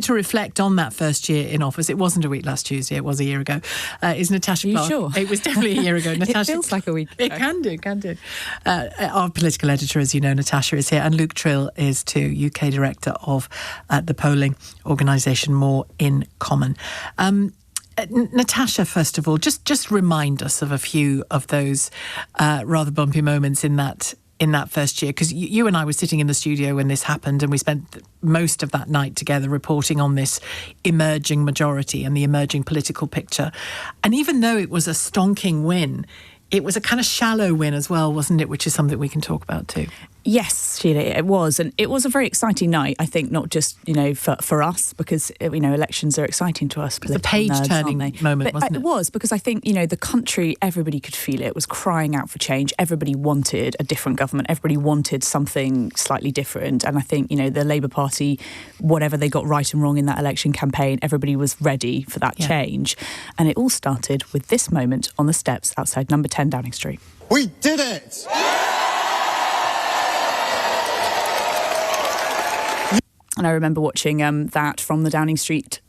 To reflect on that first year in office, it wasn't a week last Tuesday, it was a year ago, is Natasha Clark. Are you sure? It was definitely a year ago. Natasha, it feels like a week ago. It can do. Our political editor, as you know, Natasha, is here, and Luke Tryl is too, UK Director of the polling organisation More in Common. Natasha, first of all, just remind us of a few of those rather bumpy moments in that first year, because you and I were sitting in the studio when this happened, and we spent most of that night together reporting on this emerging majority and the emerging political picture. And even though it was a stonking win, it was a kind of shallow win as well, wasn't it? Which is something we can talk about too. Yes, Sheila, it was. And it was a very exciting night, I think, not just, for us, because, elections are exciting to us. It's a page-turning moment, wasn't it? It was, because I think, the country, everybody could feel it, was crying out for change. Everybody wanted a different government. Everybody wanted something slightly different. And I think, the Labour Party, whatever they got right and wrong in that election campaign, everybody was ready for that change. And it all started with this moment on the steps outside number 10 Downing Street. We did it! And I remember watching that from the Downing Street,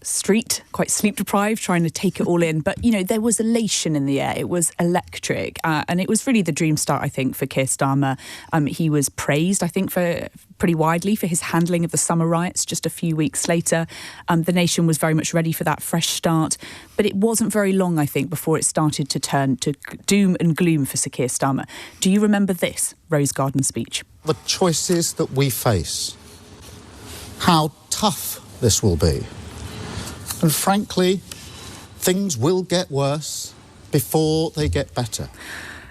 quite sleep-deprived, trying to take it all in. But, there was elation in the air. It was electric. And it was really the dream start, I think, for Keir Starmer. He was praised, I think, for pretty widely for his handling of the summer riots just a few weeks later. The nation was very much ready for that fresh start. But it wasn't very long, I think, before it started to turn to doom and gloom for Sir Keir Starmer. Do you remember this Rose Garden speech? The choices that we face, how tough this will be. And frankly, things will get worse before they get better.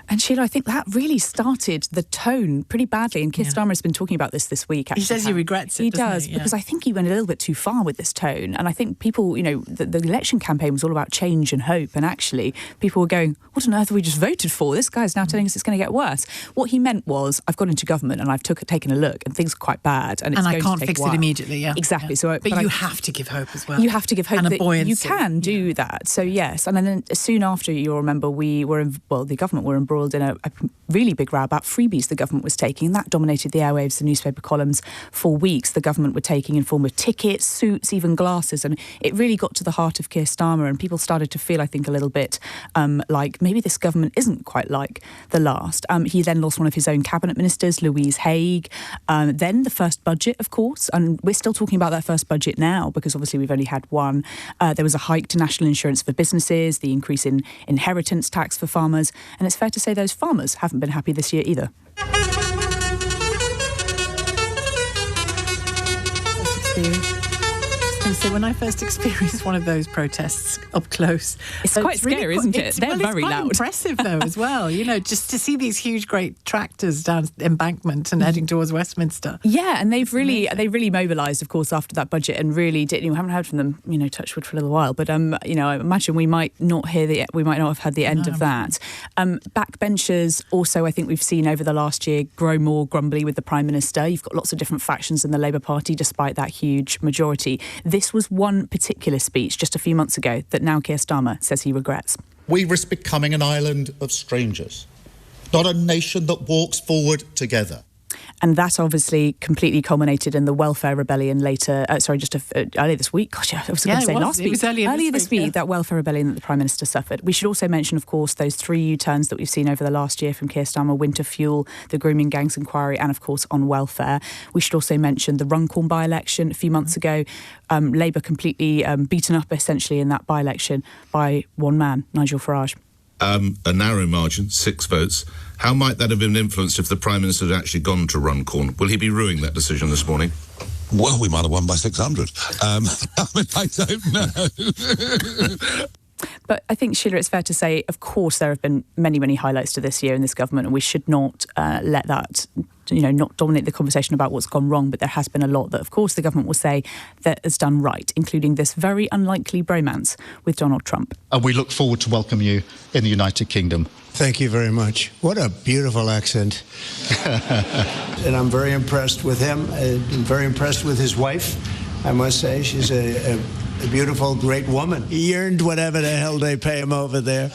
And Sheila, I think that really started the tone pretty badly. And Keir Starmer has been talking about this week. Actually. He says he regrets it, He doesn't does, he? Yeah. because I think he went a little bit too far with this tone. And I think people, the election campaign was all about change and hope. And actually, people were going, what on earth have we just voted for? This guy's now telling us it's going to get worse. What he meant was, I've got into government and I've taken a look, and things are quite bad. And I can't fix it immediately, yeah. Exactly. Yeah. So, but you have to give hope as well. You have to give hope and that a buoyancy. You can do that. So, yes. And then soon after, you'll remember, the government were embroiled in a really big row about freebies the government was taking, and that dominated the airwaves, the newspaper columns for weeks. The government were taking in form of tickets, suits, even glasses, and it really got to the heart of Keir Starmer, and people started to feel, I think, a little bit like maybe this government isn't quite like the last. He then lost one of his own cabinet ministers, Louise Haigh. Then the first budget, of course, and we're still talking about that first budget now because obviously we've only had one. There was a hike to national insurance for businesses, the increase in inheritance tax for farmers, and it's fair to say those farmers haven't been happy this year either. So when I first experienced one of those protests up close, it's quite scary, isn't it? They're very loud. It's impressive though as well. Just to see these huge, great tractors down Embankment and heading towards Westminster. Yeah, and they really mobilised, of course, after that budget, and really did. We haven't heard from them, touch wood, for a little while. But I imagine we might not have had the end of that. Backbenchers also, I think we've seen over the last year, grow more grumbly with the Prime Minister. You've got lots of different factions in the Labour Party, despite that huge majority. This was one particular speech just a few months ago that now Keir Starmer says he regrets. We risk becoming an island of strangers, not a nation that walks forward together. And that obviously completely culminated in the welfare rebellion earlier this week. Gosh, I was going to say last week. It was earlier this week, that welfare rebellion that the Prime Minister suffered. We should also mention, of course, those 3 U-turns that we've seen over the last year from Keir Starmer: winter fuel, the grooming gangs inquiry, and, of course, on welfare. We should also mention the Runcorn by-election a few months ago. Labour completely beaten up, essentially, in that by-election by one man, Nigel Farage. A narrow margin, 6 votes. How might that have been influenced if the Prime Minister had actually gone to Runcorn? Will he be ruining that decision this morning? Well, we might have won by 600. I don't know. But I think, Sheila, it's fair to say, of course, there have been many, many highlights to this year in this government, and we should not let that, not dominate the conversation about what's gone wrong. But there has been a lot that, of course, the government will say that has done right, including this very unlikely bromance with Donald Trump. And we look forward to welcome you in the United Kingdom. Thank you very much. What a beautiful accent. And I'm very impressed with him. I'm very impressed with his wife, I must say. She's a beautiful, great woman. He earned whatever the hell they pay him over there.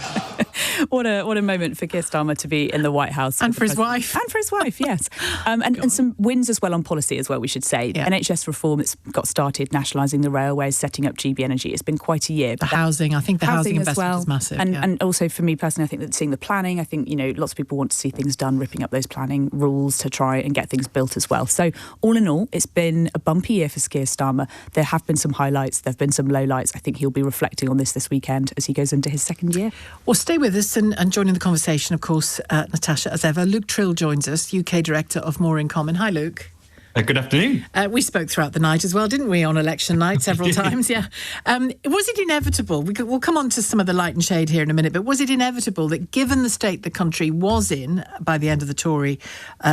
What a moment for Keir Starmer to be in the White House. And for his wife. And for his wife, yes. And some wins as well on policy as well, we should say. Yeah. NHS reform that's got started, nationalising the railways, setting up GB Energy. It's been quite a year. The housing, I think the housing investment is massive. And also for me personally, I think that seeing the planning, I think, lots of people want to see things done, ripping up those planning rules to try and get things built as well. So all in all, it's been a bumpy year for Keir Starmer. There have been some highlights, there have been some lowlights. I think he'll be reflecting on this weekend as he goes into his second year. Well, stay with us and joining the conversation, of course, Natasha, as ever. Luke Tryl joins us, UK Director of More in Common. Hi, Luke. Good afternoon. We spoke throughout the night as well, didn't we, on election night several times? Yeah. Was it inevitable? We'll come on to some of the light and shade here in a minute, but was it inevitable that given the state the country was in by the end of the Tory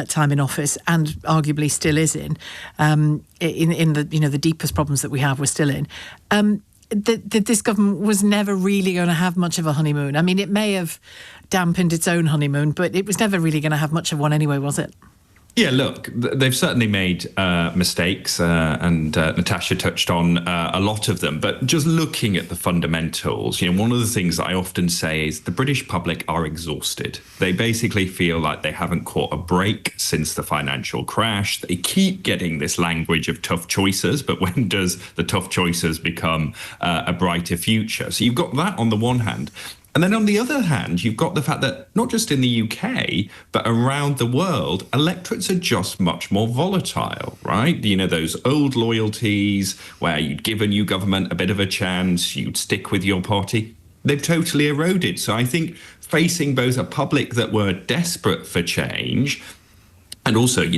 time in office, and arguably still is in the deepest problems that we have, we're still in, that this government was never really going to have much of a honeymoon? I mean, it may have dampened its own honeymoon, but it was never really going to have much of one anyway, was it? Yeah, look, they've certainly made mistakes, and Natasha touched on a lot of them. But just looking at the fundamentals, one of the things that I often say is the British public are exhausted. They basically feel like they haven't caught a break since the financial crash. They keep getting this language of tough choices, but when does the tough choices become a brighter future? So you've got that on the one hand. And then on the other hand, you've got the fact that not just in the UK, but around the world, electorates are just much more volatile, right? Those old loyalties where you'd give a new government a bit of a chance, you'd stick with your party, they've totally eroded. So I think facing both a public that were desperate for change and also,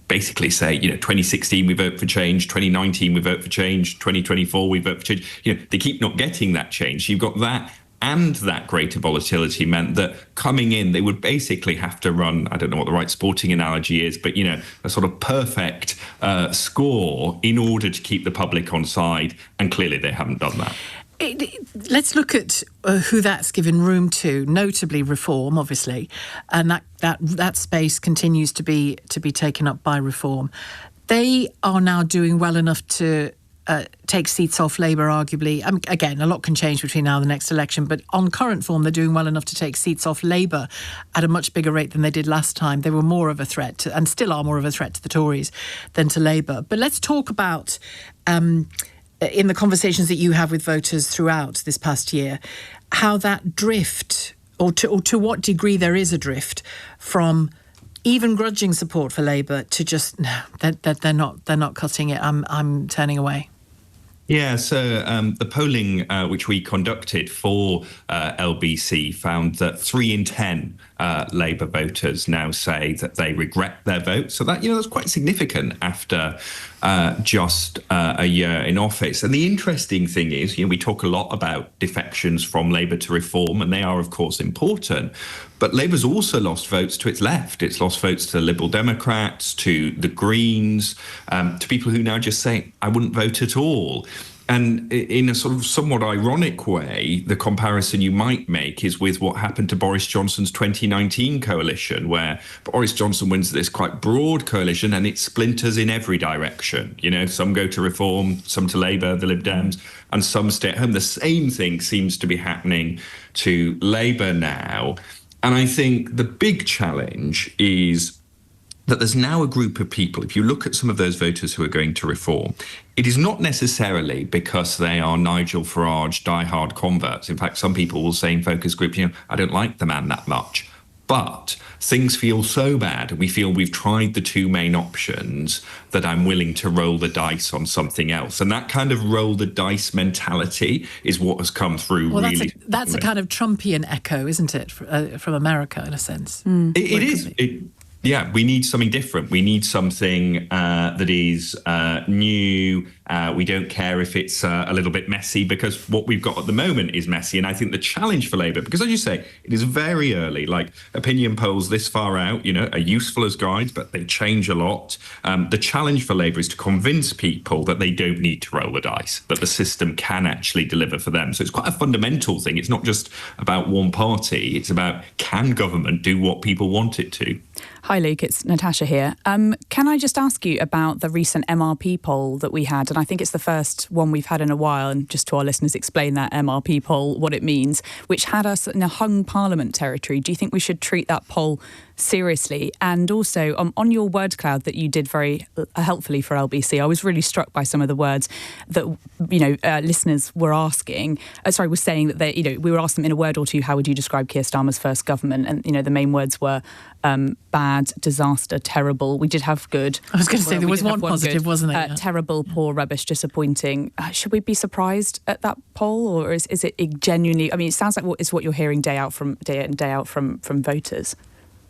basically say, 2016 we vote for change, 2019 we vote for change, 2024 we vote for change. They keep not getting that change. You've got that. And that greater volatility meant that coming in, they would basically have to run, I don't know what the right sporting analogy is, but, a sort of perfect score in order to keep the public on side. And clearly they haven't done that. Let's look at who that's given room to, notably Reform, obviously. And that space continues to be taken up by Reform. They are now doing well enough to take seats off Labour, arguably. Again, a lot can change between now and the next election, but on current form, they're doing well enough to take seats off Labour at a much bigger rate than they did last time. They were more of a threat, and still are more of a threat to the Tories than to Labour. But let's talk about, in the conversations that you have with voters throughout this past year, how that drift, or to what degree there is a drift from even grudging support for Labour to just, no, they're not cutting it. I'm turning away. Yeah, so the polling which we conducted for LBC found that 3 in 10 Labour voters now say that they regret their vote. So that, that's quite significant after just a year in office. And the interesting thing is, we talk a lot about defections from Labour to Reform, and they are, of course, important. But Labour's also lost votes to its left. It's lost votes to Liberal Democrats, to the Greens, to people who now just say, I wouldn't vote at all. And in a sort of somewhat ironic way, the comparison you might make is with what happened to Boris Johnson's 2019 coalition, where Boris Johnson wins this quite broad coalition and it splinters in every direction. Some go to Reform, some to Labour, the Lib Dems, and some stay at home. The same thing seems to be happening to Labour now. And I think the big challenge is that there's now a group of people, if you look at some of those voters who are going to Reform, it is not necessarily because they are Nigel Farage diehard converts. In fact, some people will say in focus groups, I don't like the man that much. But things feel so bad, we feel we've tried the two main options, that I'm willing to roll the dice on something else. And that kind of roll the dice mentality is what has come through. Well, really. That's a kind of Trumpian echo, isn't it, from America, in a sense? It is. Yeah, we need something different. We need something that is new. We don't care if it's a little bit messy, because what we've got at the moment is messy. And I think the challenge for Labour, because as you say, it is very early, like opinion polls this far out, are useful as guides, but they change a lot. The challenge for Labour is to convince people that they don't need to roll the dice, that the system can actually deliver for them. So it's quite a fundamental thing. It's not just about one party. It's about, can government do what people want it to? Hi, Luke. It's Natasha here. Can I just ask you about the recent MRP poll that we had? And and I think it's the first one we've had in a while, and just to our listeners, explain that MRP poll, what it means, which had us in a hung parliament territory. Do you think we should treat that poll seriously? And also, on your word cloud that you did very helpfully for LBC, I was really struck by some of the words that, listeners were asking. Were saying that we were asking them in a word or two, how would you describe Keir Starmer's first government? And, the main words were bad, disaster, terrible. We did have good. I was going to say there was one positive, wasn't there? Terrible, poor, rubbish, disappointing. Should we be surprised at that poll, or is it genuinely? I mean, it sounds like what you're hearing day in, day out from voters.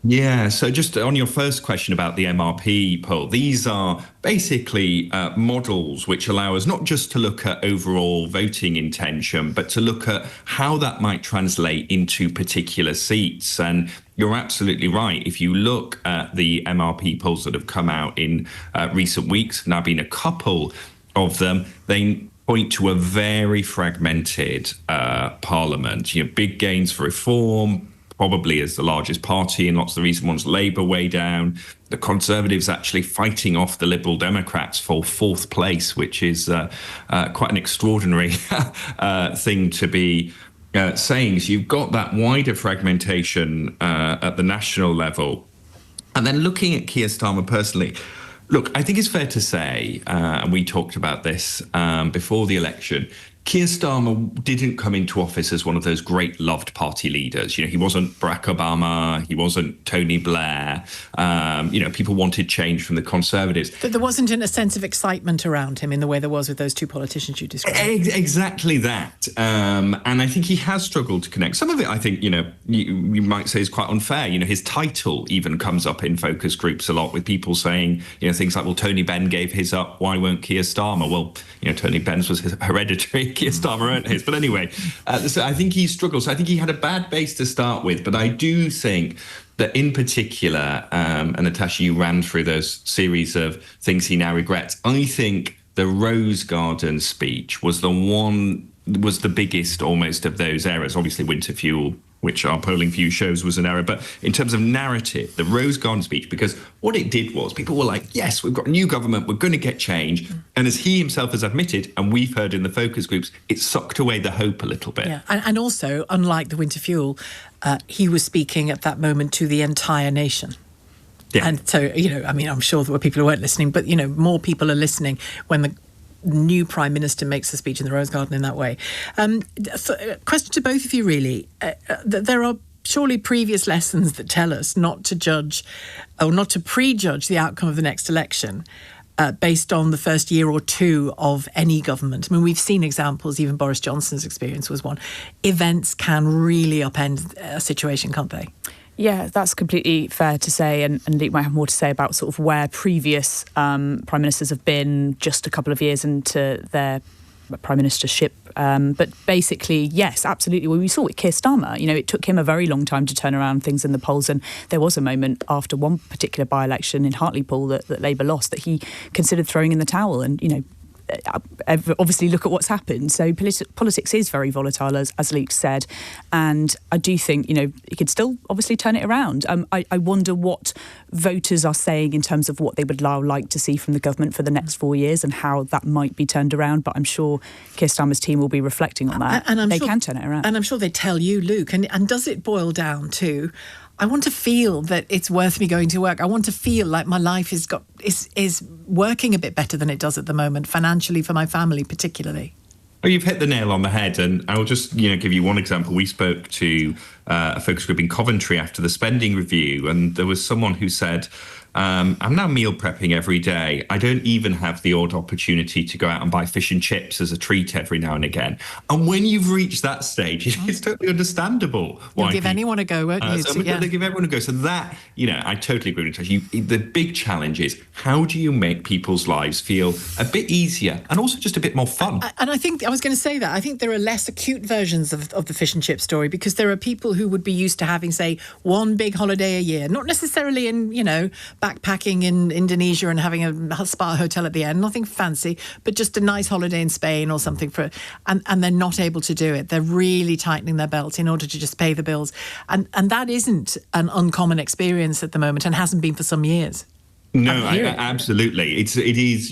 Yeah, so just on your first question about the MRP poll, these are basically models which allow us not just to look at overall voting intention, but to look at how that might translate into particular seats. And you're absolutely right. If you look at the MRP polls that have come out in recent weeks, now been a couple of them, they point to a very fragmented parliament. Big gains for Reform, probably as the largest party, and lots of the recent ones, Labour way down. The Conservatives actually fighting off the Liberal Democrats for fourth place, which is quite an extraordinary thing to be saying. So you've got that wider fragmentation at the national level. And then looking at Keir Starmer personally, look, I think it's fair to say, and we talked about this before the election, Keir Starmer didn't come into office as one of those great loved party leaders. He wasn't Barack Obama. He wasn't Tony Blair. People wanted change from the Conservatives. But there wasn't a sense of excitement around him in the way there was with those two politicians you described. Exactly that. And I think he has struggled to connect. Some of it, I think, you might say is quite unfair. His title even comes up in focus groups a lot, with people saying, things like, well, Tony Benn gave his up. Why won't Keir Starmer? Well, Tony Benn's was hereditary. Keir Starmer earned his. But anyway, so I think he struggles. So I think he had a bad base to start with. But I do think that in particular, and Natasha, you ran through those series of things he now regrets. I think the Rose Garden speech was the biggest almost of those errors. Obviously, winter fuel, which our polling view shows was an error. But in terms of narrative, the Rose Garden speech, because what it did was people were like, yes, we've got a new government, we're going to get change. And as he himself has admitted, and we've heard in the focus groups, it sucked away the hope a little bit. Yeah, and also, unlike the winter fuel, he was speaking at that moment to the entire nation. Yeah. And so, I'm sure there were people who weren't listening, but, more people are listening when the new Prime Minister makes a speech in the Rose Garden in that way. Question to both of you, really. There are surely previous lessons that tell us not to judge or not to prejudge the outcome of the next election based on the first year or two of any government. I mean, we've seen examples, even Boris Johnson's experience was one. Events can really upend a situation, can't they? Yeah, that's completely fair to say, and Luke might have more to say about sort of where previous Prime Ministers have been just a couple of years into their Prime Ministership. But basically, yes, absolutely. Well, we saw with Keir Starmer, it took him a very long time to turn around things in the polls, and there was a moment after one particular by-election in Hartlepool that Labour lost that he considered throwing in the towel, and, obviously look at what's happened. So politics is very volatile, as Luke said, and I do think you could still obviously turn it around. I wonder what voters are saying in terms of what they would like to see from the government for the next 4 years and how that might be turned around. But I'm sure Keir Starmer's team will be reflecting on that. And they can turn it around. And I'm sure they tell you, Luke. And does it boil down to, I want to feel that it's worth me going to work. I want to feel like my life is working a bit better than it does at the moment, financially, for my family particularly. Well, you've hit the nail on the head, and I'll just give you one example. We spoke to a focus group in Coventry after the spending review, and there was someone who said, I'm now meal prepping every day. I don't even have the odd opportunity to go out and buy fish and chips as a treat every now and again. And when you've reached that stage, it's totally understandable. You'll give anyone a go, won't you? They give everyone a go. So that, I totally agree with Natasha. The big challenge is, how do you make people's lives feel a bit easier and also just a bit more fun? And I think, I was going to say that, I think there are less acute versions of the fish and chip story, because there are people who would be used to having, say, one big holiday a year, not necessarily in, backpacking in Indonesia and having a spa hotel at the end, nothing fancy, but just a nice holiday in Spain or something and they're not able to do it. They're really tightening their belts in order to just pay the bills. And that isn't an uncommon experience at the moment and hasn't been for some years. No, absolutely. It is,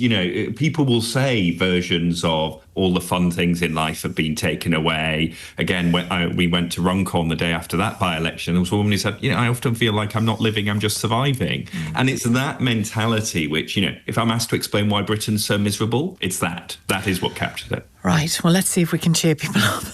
people will say versions of all the fun things in life have been taken away. Again, when we went to Runcorn the day after that by-election, there was a woman who said, I often feel like I'm not living, I'm just surviving. And it's that mentality which, if I'm asked to explain why Britain's so miserable, it's that. That is what captures it. Right. Well, let's see if we can cheer people up